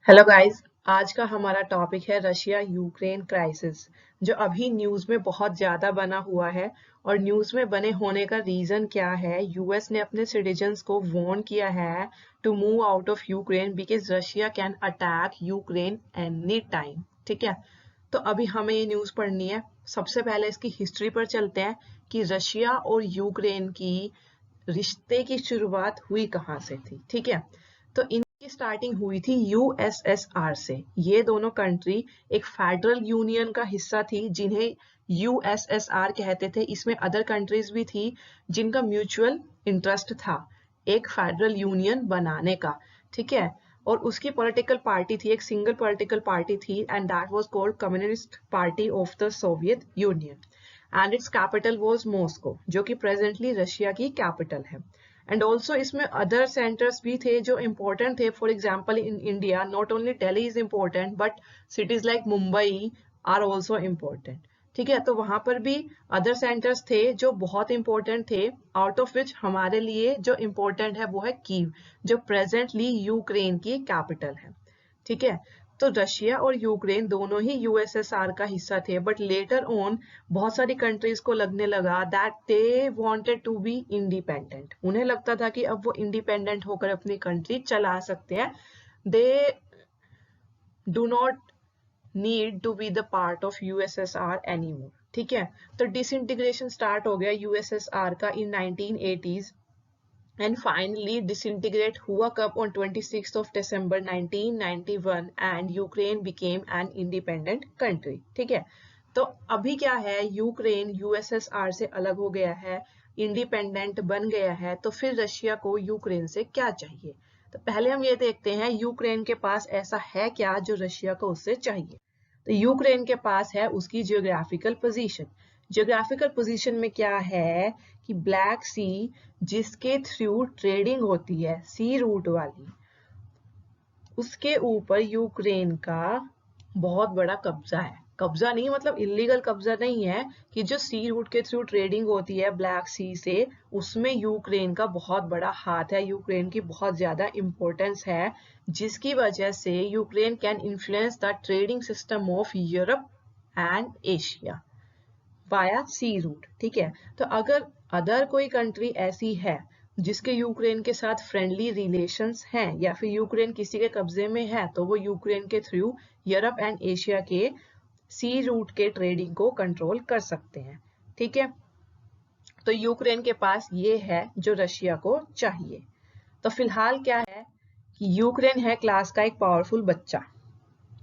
Hello guys. आज का हमारा टॉपिक है रशिया यूक्रेन क्राइसिस, जो अभी न्यूज़ में बहुत ज़्यादा बना हुआ है। और न्यूज़ में बने होने का रीज़न क्या है? यूएस ने अपने सिटीजन्स को वार्न किया है to move out of Ukraine because Russia can attack Ukraine any time. ठीक है, तो अभी हमें ये न्यूज़ पढ़नी है। सबसे पहले इसकी हिस्ट्री पर चलते हैं कि रशिया और यूक्रेन की रिश्ते की शुरुआत हुई कहाँ से थी। ठीक है, तो इनकी स्टार्टिंग हुई थी यूएसएसआर से। ये दोनों कंट्री एक फेडरल यूनियन का हिस्सा थी जिन्हें यूएसएसआर कहते थे। इसमें अदर कंट्रीज भी थी जिनका म्यूचुअल इंटरेस्ट था एक फेडरल यूनियन बनाने का। ठीक है, और उसकी पॉलिटिकल पार्टी थी, एक सिंगल पॉलिटिकल पार्टी थी, and that was called communist party of the Soviet Union, and its capital was Moscow, जो कि प्रेजेंटली रशिया की कैपिटल है। एंड ऑल्सो इसमें अदर सेंटर्स भी थे जो इम्पोर्टेंट थे। For example in India not only Delhi is important but cities like Mumbai are also important. ठीक है, तो वहां पर भी अदर सेंटर्स थे जो बहुत इंपॉर्टेंट थे, आउट ऑफ विच हमारे लिए जो इम्पोर्टेंट है वो है कीव, जो प्रेजेंटली यूक्रेन की कैपिटल है। ठीक है, तो रशिया और यूक्रेन दोनों ही यूएसएसआर का हिस्सा थे, बट लेटर ऑन बहुत सारी कंट्रीज को लगने लगा that they wanted to be independent. उन्हें लगता था कि अब वो इंडिपेंडेंट होकर अपनी कंट्री चला सकते हैं। They do not need to be the part of USSR anymore. ठीक है, तो डिसइंटीग्रेशन स्टार्ट हो गया यूएसएसआर का इन 1980s, and finally disintegrate हुआ कब? on 26th of December 1991 and Ukraine became an independent country। ठीक है, तो अभी क्या है, यूक्रेन यूएसएसआर से अलग हो गया है, इंडिपेंडेंट बन गया है। तो फिर रशिया को यूक्रेन से क्या चाहिए? तो पहले हम ये देखते हैं यूक्रेन के पास ऐसा है क्या जो रशिया को उससे चाहिए। तो यूक्रेन के पास है उसकी जियोग्राफिकल पोजीशन। जियोग्राफिकल पोजीशन में क्या है कि ब्लैक सी, जिसके थ्रू ट्रेडिंग होती है, सी रूट वाली, उसके ऊपर यूक्रेन का बहुत बड़ा कब्जा है। कब्जा नहीं मतलब इलीगल कब्जा नहीं है, कि जो सी रूट के थ्रू ट्रेडिंग होती है ब्लैक सी से, उसमें यूक्रेन का बहुत बड़ा हाथ है, यूक्रेन की बहुत ज्यादा इंपॉर्टेंस है, जिसकी वजह से Ukraine can influence the trading system of Europe and Asia via sea route. ठीक है, तो अगर कोई कंट्री ऐसी है जिसके यूक्रेन के साथ फ्रेंडली रिलेशंस हैं, या फिर यूक्रेन किसी के कब्जे में है, तो वो यूक्रेन के थ्रू यूरोप एंड एशिया के सी रूट के ट्रेडिंग को कंट्रोल कर सकते हैं। ठीक है, तो यूक्रेन के पास ये है जो रशिया को चाहिए। तो फिलहाल क्या है कि यूक्रेन है क्लास का एक पावरफुल बच्चा।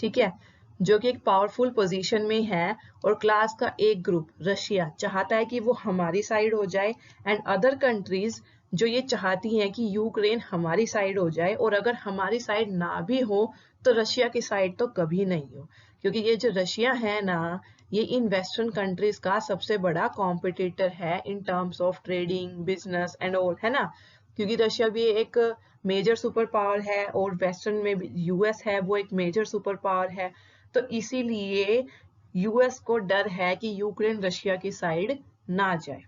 ठीक है, जो कि एक पावरफुल पोजीशन में है, और क्लास का एक ग्रुप रशिया चाहता है कि वो हमारी साइड हो जाए, एंड अदर कंट्रीज जो ये चाहती हैं कि यूक्रेन हमारी साइड हो जाए, और अगर हमारी साइड ना भी हो तो रशिया की साइड तो कभी नहीं हो, क्योंकि ये जो रशिया है ना, ये इन वेस्टर्न कंट्रीज का सबसे बड़ा कॉम्पिटिटर है in terms of trading, business and all, है ना। क्योंकि रशिया भी एक मेजर सुपर पावर है, और वेस्टर्न में भी यूएस है, वो एक मेजर सुपर पावर है। तो इसीलिए यूएस को डर है कि यूक्रेन रशिया की साइड ना जाए।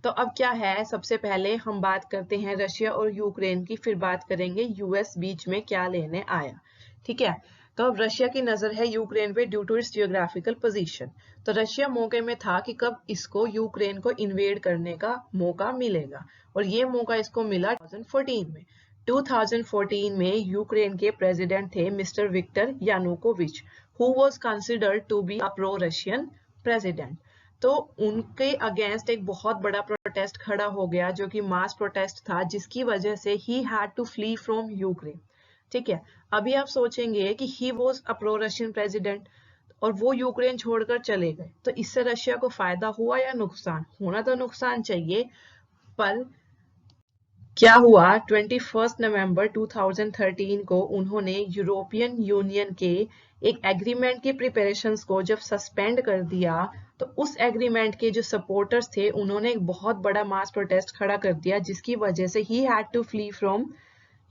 तो अब क्या है, सबसे पहले हम बात करते हैं रशिया और यूक्रेन की, फिर बात करेंगे यूएस बीच में क्या लेने आया। ठीक है, तो अब रशिया की नजर है यूक्रेन पे due to its geographical position. तो रशिया मौके में था कि कब इसको यूक्रेन को इन्वेड करने का मौका मिलेगा, और ये मौका इसको मिला 2014 में। 2014 में यूक्रेन के प्रेसिडेंट थे mister Victor Yanukovych, who was considered to be a pro Russian president. तो उनके अगेंस्ट एक बहुत बड़ा प्रोटेस्ट खड़ा हो गया, जो कि मास प्रोटेस्ट था, जिसकी वजह से ही had to flee from Ukraine. ठीक है, अभी आप सोचेंगे कि he was a pro Russian president और वो यूक्रेन छोड़कर चले गए, तो इससे रशिया को फायदा हुआ या नुकसान? होना तो नुकसान चाहिए, पर क्या हुआ, 21 नवंबर 2013 को उन्होंने यूरोपियन यूनियन के एक एग्रीमेंट की प्रिपरेशंस को जब सस्पेंड कर दिया, तो उस एग्रीमेंट के जो सपोर्टर्स थे उन्होंने एक बहुत बड़ा मास प्रोटेस्ट खड़ा कर दिया, जिसकी वजह से ही had to flee from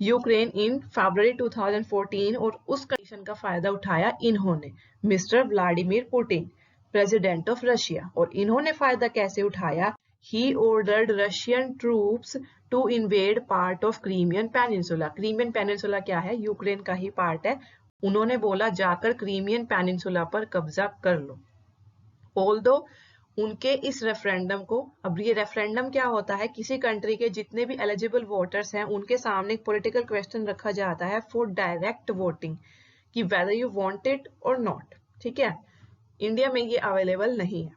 Ukraine in February 2014, और उस कंडीशन का फायदा उठाया इन्होंने, Mister Vladimir Putin, president of Russia. और इन्होंने फायदा कैसे उठाया he ordered Russian troops to invade part of Crimean Peninsula. Crimean Peninsula क्या है? यूक्रेन का ही पार्ट है. उन्होंने बोला जाकर क्रीमियन पेनिनसुला पर कब्जा कर लो. Although उनके इस रेफरेंडम को, अब ये रेफरेंडम क्या होता है, किसी कंट्री के जितने भी एलिजिबल वोटर्स हैं उनके सामने एक पॉलिटिकल क्वेश्चन रखा जाता है फॉर डायरेक्ट वोटिंग कि वेदर यू वांट इट और नॉट. ठीक है, इंडिया में ये अवेलेबल नहीं है.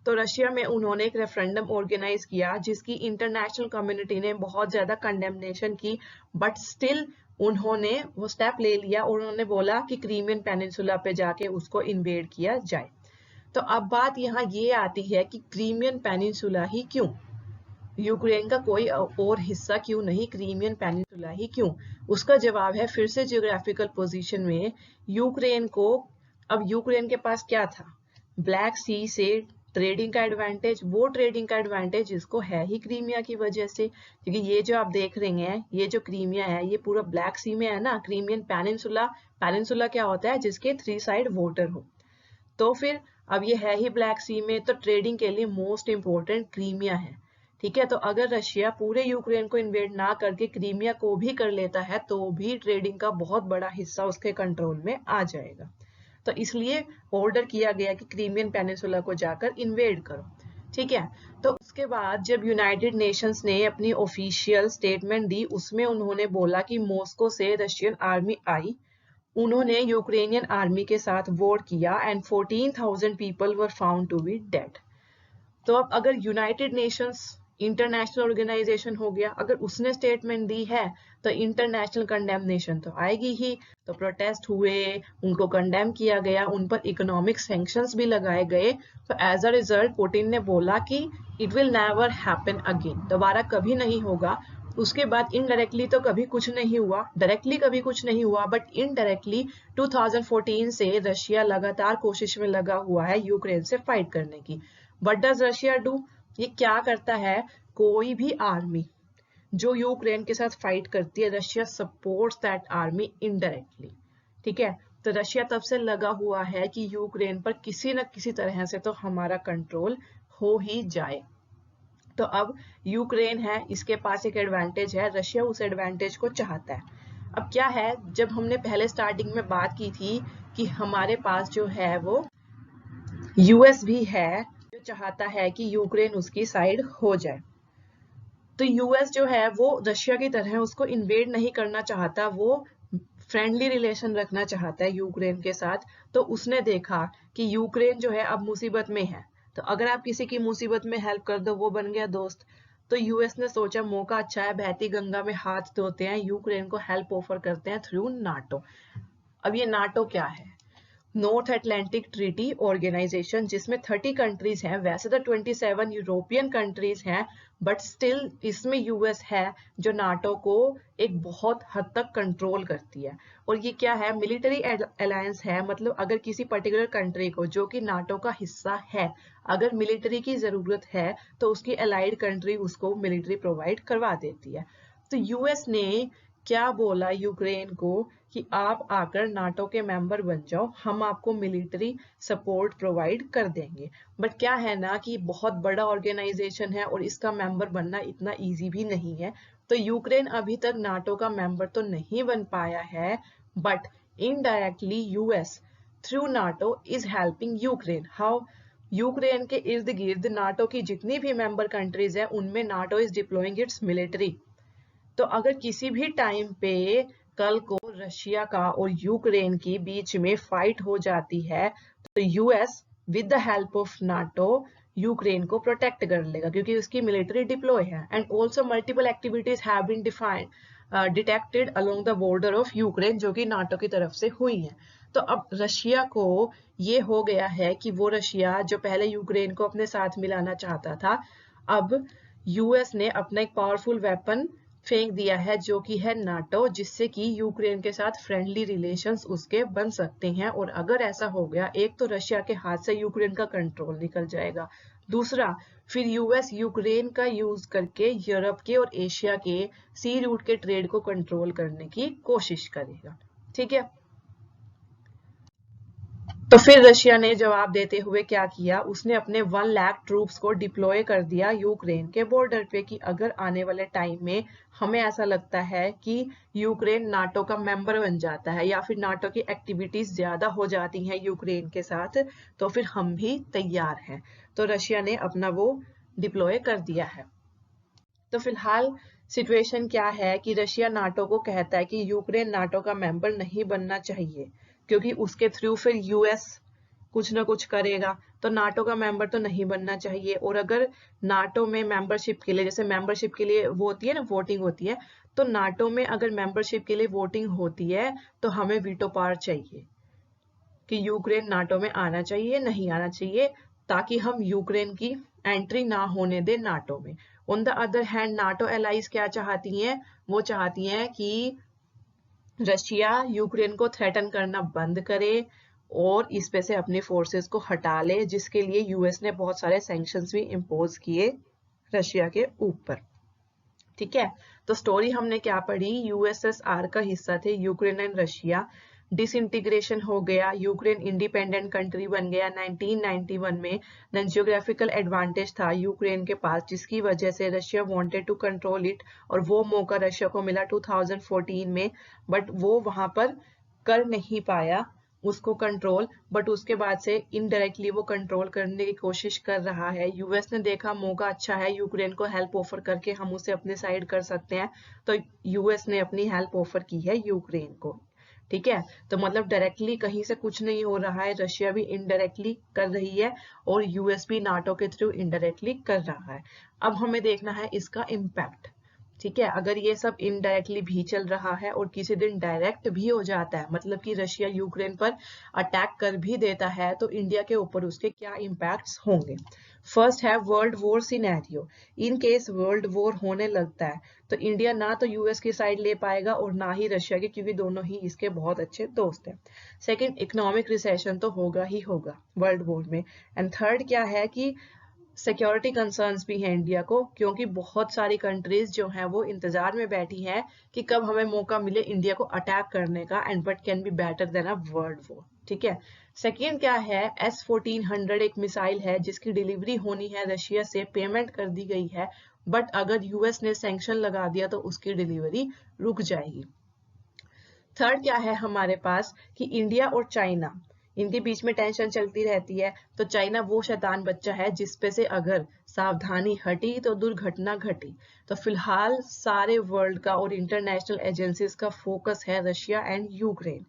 तो रशिया में उन्होंने एक रेफरेंडम ऑर्गेनाइज किया जिसकी इंटरनेशनल कम्युनिटी ने बहुत ज्यादा कंडेमनेशन की, बट स्टिल उन्होंने वो स्टेप ले लिया और उन्होंने बोला कि क्रीमियन पेनिनसुला पे जाके उसको इन्वेड किया जाए. तो अब बात यहाँ ये आती है कि क्रीमियन पेनिनसुला ही क्यों, यूक्रेन का कोई और हिस्सा क्यों नहीं, क्रीमियन पेनिनसुला ही क्यों? उसका जवाब है फिर से जियोग्राफिकल पोजीशन में. यूक्रेन को, अब यूक्रेन के पास क्या था, ब्लैक सी से ट्रेडिंग का एडवांटेज. वो ट्रेडिंग का एडवांटेज इसको है ही क्रीमिया की वजह से, क्योंकि ये जो आप देख रहे हैं, ये जो क्रीमिया है ये पूरा ब्लैक सी में है ना. क्रीमियन पेनिनसुला, पेनिनसुला क्या होता है, जिसके 3 साइड वाटर हो. तो फिर अब ये है ही ब्लैक सी में, तो ट्रेडिंग के लिए मोस्ट इंपॉर्टेंट क्रीमिया है. ठीक है, तो अगर रशिया पूरे यूक्रेन को इन्वेड ना करके क्रीमिया को भी कर लेता है तो भी ट्रेडिंग का बहुत बड़ा हिस्सा उसके कंट्रोल में आ जाएगा. तो इसलिए ऑर्डर किया गया कि क्रीमियन पेनिनसुला को जाकर इन्वेड करो. ठीक है, तो उसके बाद जब यूनाइटेड नेशंस ने अपनी ऑफिशियल स्टेटमेंट दी, उसमें उन्होंने बोला कि मॉस्को से रशियन आर्मी आई, उन्होंने यूक्रेनियन आर्मी के साथ वॉर किया and 14,000 people were found to be dead. तो अब अगर यूनाइटेड नेशंस इंटरनेशनल ऑर्गेनाइजेशन हो गया, अगर उसने स्टेटमेंट दी है तो इंटरनेशनल कंडेमनेशन तो आएगी ही. तो प्रोटेस्ट हुए, उनको कंडेम किया गया, उन पर इकोनॉमिक सैंक्शंस भी लगाए गए. तो एज अ रिजल्ट पुतिन ने बोला कि it will never happen again, दोबारा कभी नहीं होगा. उसके बाद इनडायरेक्टली तो कभी कुछ नहीं हुआ, डायरेक्टली कभी कुछ नहीं हुआ, बट इनडायरेक्टली 2014 से रशिया लगातार कोशिश में लगा हुआ है यूक्रेन से फाइट करने की. व्हाट डज रशिया डू, ये क्या करता है, कोई भी आर्मी जो यूक्रेन के साथ फाइट करती है, Russia supports that army indirectly. ठीक है, तो रशिया तब से लगा हुआ है कि यूक्रेन पर किसी न किसी तरह से तो हमारा कंट्रोल हो ही जाए. तो अब यूक्रेन है, इसके पास एक एडवांटेज है, रशिया उस एडवांटेज को चाहता है. अब क्या है, जब हमने पहले स्टार्टिंग में बात की थी कि हमारे पास जो है वो यूएस भी है जो चाहता है कि यूक्रेन उसकी साइड हो जाए. तो यूएस जो है वो रशिया की तरह उसको इन्वेड नहीं करना चाहता, वो फ्रेंडली रिलेशन रखना चाहता है यूक्रेन के साथ. तो उसने देखा कि यूक्रेन जो है अब मुसीबत में है, तो अगर आप किसी की मुसीबत में हेल्प कर दो वो बन गया दोस्त. तो यूएस ने सोचा मौका अच्छा है, बहती गंगा में हाथ धोते हैं, यूक्रेन को हेल्प ऑफर करते हैं थ्रू नाटो. अब ये नाटो क्या है, नॉर्थ अटलांटिक ट्रीटी ऑर्गेनाइजेशन, जिसमें 30 कंट्रीज हैं. वैसे तो 27 यूरोपियन कंट्रीज हैं, बट स्टिल इसमें यूएस है जो नाटो को एक बहुत हद तक कंट्रोल करती है. और ये क्या है, मिलिट्री अलायंस है, मतलब अगर किसी पर्टिकुलर कंट्री को जो कि नाटो का हिस्सा है, अगर मिलिट्री की जरूरत है तो उसकी अलाइड कंट्री उसको मिलिट्री प्रोवाइड करवा देती है. तो यूएस ने क्या बोला यूक्रेन को कि आप आकर नाटो के मेंबर बन जाओ, हम आपको मिलिट्री सपोर्ट प्रोवाइड कर देंगे. बट क्या है ना कि बहुत बड़ा ऑर्गेनाइजेशन है और इसका मेंबर बनना इतना इजी भी नहीं है. तो यूक्रेन अभी तक नाटो का मेंबर तो नहीं बन पाया है, but indirectly US through NATO is helping Ukraine. How, Ukraine के इर्द गिर्द नाटो की जितनी भी मेंबर कंट्रीज है उनमें NATO is deploying it's military. तो अगर किसी भी टाइम पे कल को रशिया का और यूक्रेन के बीच में फाइट हो जाती है तो US with the help of NATO Ukraine को प्रोटेक्ट कर लेगा, क्योंकि उसकी मिलिट्री डिप्लॉय है. And also multiple activities have been defined detected along the border of Ukraine, जो कि नाटो की तरफ से हुई है. तो अब रशिया को ये हो गया है कि वो रशिया जो पहले यूक्रेन को अपने साथ मिलाना चाहता था, अब यूएस ने अपना एक पावरफुल वेपन फेंक दिया है जो कि है नाटो, जिससे कि यूक्रेन के साथ फ्रेंडली रिलेशंस उसके बन सकते हैं. और अगर ऐसा हो गया, एक तो रशिया के हाथ से यूक्रेन का कंट्रोल निकल जाएगा, दूसरा फिर यूएस यूक्रेन का यूज करके यूरोप के और एशिया के सी रूट के ट्रेड को कंट्रोल करने की कोशिश करेगा. ठीक है, तो फिर रशिया ने जवाब देते हुए क्या किया, उसने अपने 1 लाख ट्रूप्स को डिप्लॉय कर दिया यूक्रेन के बॉर्डर पे कि अगर आने वाले टाइम में हमें ऐसा लगता है कि यूक्रेन नाटो का मेंबर बन जाता है या फिर नाटो की एक्टिविटीज ज्यादा हो जाती हैं यूक्रेन के साथ, तो फिर हम भी तैयार हैं। तो रशिया ने अपना वो डिप्लॉय कर दिया है। तो फिलहाल सिचुएशन क्या है कि रशिया नाटो को कहता है कि यूक्रेन नाटो का मेंबर नहीं बनना चाहिए, क्योंकि उसके थ्रू फिर यूएस कुछ ना कुछ करेगा, तो नाटो का मेंबर तो नहीं बनना चाहिए। और अगर नाटो में मेंबरशिप के लिए, जैसे मेंबरशिप के लिए वो होती है ना, वोटिंग होती है, तो नाटो में अगर मेंबरशिप के लिए वोटिंग होती है तो हमें वीटो पावर चाहिए कि यूक्रेन नाटो में आना चाहिए नहीं आना चाहिए, ताकि हम यूक्रेन की एंट्री ना होने दें नाटो में। On the other hand NATO allies क्या चाहती हैं, वो चाहती हैं कि रशिया यूक्रेन को थ्रेटन करना बंद करे और इस पे से अपनी फोर्सेस को हटा ले, जिसके लिए यूएस ने बहुत सारे सैंक्शंस भी इम्पोज किए रशिया के ऊपर। ठीक है, तो स्टोरी हमने क्या पढ़ी, यूएसएसआर का हिस्सा थे यूक्रेन एंड रशिया, डिसइंटीग्रेशन हो गया, यूक्रेन इंडिपेंडेंट कंट्री बन गया 1991 में। देन जियोग्राफिकल एडवांटेज था यूक्रेन के पास, जिसकी वजह से Russia wanted to control it, और वो मौका रशिया को मिला 2014 में, बट वो वहां पर कर नहीं पाया उसको कंट्रोल। बट उसके बाद से इनडायरेक्टली वो कंट्रोल करने की कोशिश कर रहा है। यूएस ने देखा मौका अच्छा है, यूक्रेन को हेल्प ऑफर करके हम उसे अपने साइड कर सकते हैं, तो यूएस ने अपनी हेल्प ऑफर की है यूक्रेन को। ठीक है, तो मतलब डायरेक्टली कहीं से कुछ नहीं हो रहा है, रशिया भी इनडायरेक्टली कर रही है और यूएस भी नाटो के थ्रू इनडायरेक्टली कर रहा है। अब हमें देखना है इसका इम्पैक्ट। ठीक है, अगर ये सब इनडायरेक्टली भी चल रहा है और किसी दिन डायरेक्ट भी हो जाता है, मतलब कि रशिया यूक्रेन पर अटैक कर भी देता है, तो इंडिया के ऊपर उसके क्या इम्पैक्ट्स होंगे। फर्स्ट है world war scenario. In case world war होने लगता है तो इंडिया ना तो यूएस की साइड ले पाएगा और ना ही रशिया की, क्योंकि दोनों ही इसके बहुत अच्छे दोस्त हैं। सेकंड, इकोनॉमिक रिसेशन तो होगा ही होगा वर्ल्ड वॉर में। एंड थर्ड क्या है कि सिक्योरिटी कंसर्न्स भी हैं इंडिया को, क्योंकि बहुत सारी कंट्रीज जो हैं वो इंतजार में बैठी हैं कि कब हमें मौका मिले इंडिया को अटैक करने का, and but can be better than a world war. ठीक है, सेकेंड क्या है, S-1400 एक मिसाइल है जिसकी डिलीवरी होनी है रशिया से, पेमेंट कर दी गई है, बट अगर यूएस ने सैंक्शन लगा दिया तो उसकी डिलीवरी रुक जाएगी। थर्ड क्या है हमारे पास कि इंडिया और चाइना, इनके बीच में टेंशन चलती रहती है, तो चाइना वो शैतान बच्चा है जिसपे से अगर सावधानी हटी तो दुर्घटना घटी। तो फिलहाल सारे वर्ल्ड का और इंटरनेशनल एजेंसीज का फोकस है रशिया एंड यूक्रेन।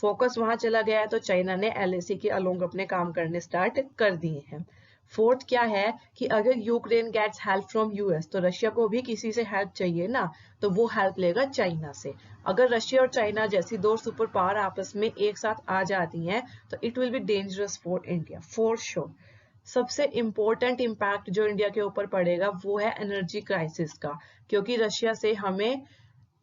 फोकस वहां चला गया है तो चाइना ने एलएसी के अलोंग अपने काम करने स्टार्ट कर दिए हैं। फोर्थ क्या है कि अगर Ukraine gets help from US तो रशिया को भी किसी से हेल्प चाहिए ना, तो वो हेल्प लेगा चाइना से। अगर रशिया और चाइना जैसी दो सुपर पावर आपस में एक साथ आ जाती हैं तो it will be dangerous for India for sure. सबसे इंपॉर्टेंट इम्पैक्ट जो इंडिया के ऊपर पड़ेगा वो है एनर्जी क्राइसिस का, क्योंकि रशिया से हमें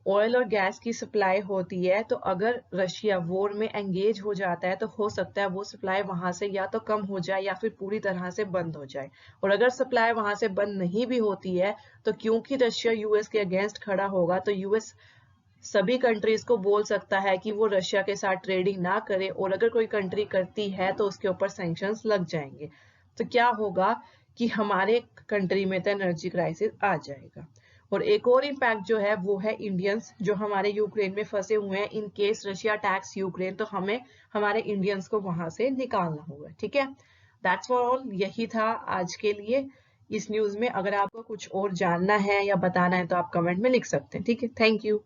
ऑयल और गैस की सप्लाई होती है, तो अगर रशिया वॉर में एंगेज हो जाता है तो हो सकता है वो सप्लाई वहां से या तो कम हो जाए या फिर पूरी तरह से बंद हो जाए। और अगर सप्लाई वहां से बंद नहीं भी होती है तो क्योंकि रशिया यूएस के अगेंस्ट खड़ा होगा, तो यूएस सभी कंट्रीज को बोल सकता है कि वो रशिया के साथ ट्रेडिंग ना करे, और अगर कोई कंट्री करती है तो उसके ऊपर सैंक्शंस लग जाएंगे। तो क्या होगा कि हमारे कंट्री में तो एनर्जी क्राइसिस आ जाएगा। और एक और इम्पैक्ट जो है वो है इंडियंस जो हमारे यूक्रेन में फंसे हुए हैं। In case Russia attacks Ukraine तो हमें हमारे इंडियंस को वहां से निकालना होगा। ठीक है, दैट्स फॉर ऑल, यही था आज के लिए इस न्यूज में। अगर आपको कुछ और जानना है या बताना है तो आप कमेंट में लिख सकते हैं। ठीक है, थैंक यू।